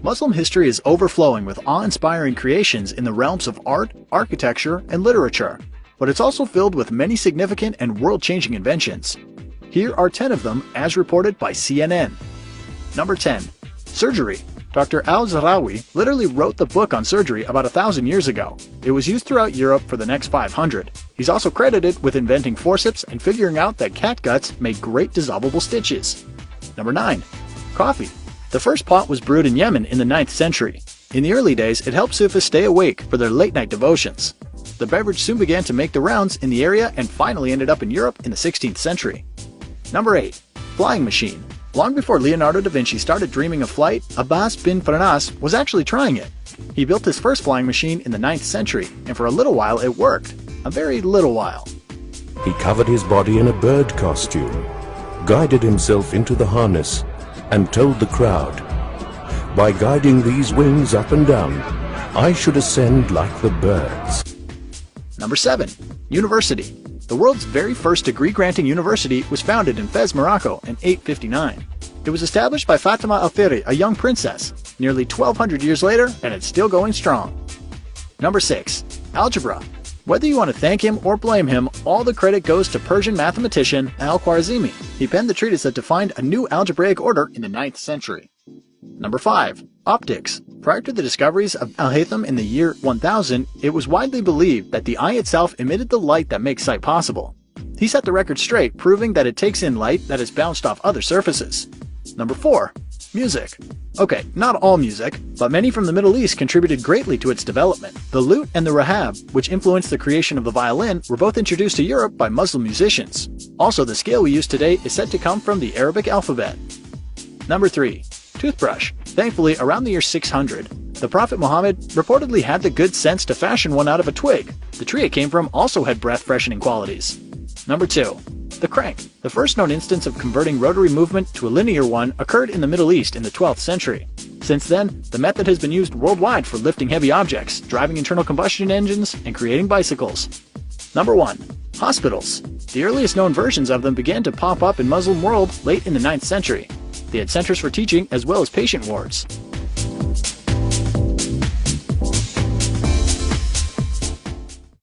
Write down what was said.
Muslim history is overflowing with awe-inspiring creations in the realms of art, architecture, and literature, but it's also filled with many significant and world-changing inventions. Here are 10 of them as reported by CNN. Number 10. Surgery. Dr. Al-Zahrawi literally wrote the book on surgery about 1,000 years ago. It was used throughout Europe for the next 500. He's also credited with inventing forceps and figuring out that cat guts make great dissolvable stitches. Number 9. Coffee. The first pot was brewed in Yemen in the 9th century. In the early days, it helped Sufis stay awake for their late-night devotions. The beverage soon began to make the rounds in the area and finally ended up in Europe in the 16th century. Number 8. Flying machine. Long before Leonardo da Vinci started dreaming of flight, Abbas bin Farnas was actually trying it. He built his first flying machine in the 9th century, and for a little while it worked. A very little while. He covered his body in a bird costume, guided himself into the harness, and told the crowd, "By guiding these wings up and down, I should ascend like the birds." Number 7. University. The world's very first degree-granting university was founded in Fez, Morocco in 859. It was established by Fatima al-Thiri, a young princess, nearly 1,200 years later, and it's still going strong. Number 6. Algebra. Whether you want to thank him or blame him, all the credit goes to Persian mathematician Al-Khwarizmi. He penned the treatise that defined a new algebraic order in the 9th century. Number 5. Optics. Prior to the discoveries of Al-Haytham in the year 1000, it was widely believed that the eye itself emitted the light that makes sight possible. He set the record straight, proving that it takes in light that is bounced off other surfaces. Number 4. Music. Okay, not all music, but many from the Middle East contributed greatly to its development. The lute and the rahab, which influenced the creation of the violin, were both introduced to Europe by Muslim musicians. Also, the scale we use today is said to come from the Arabic alphabet. Number 3. Toothbrush. Thankfully, around the year 600, the Prophet Muhammad reportedly had the good sense to fashion one out of a twig. The tree it came from also had breath-freshening qualities. Number 2. The crank. The first known instance of converting rotary movement to a linear one occurred in the Middle East in the 12th century. Since then, the method has been used worldwide for lifting heavy objects, driving internal combustion engines, and creating bicycles. Number 1. Hospitals. The earliest known versions of them began to pop up in Muslim world late in the 9th century. They had centers for teaching as well as patient wards.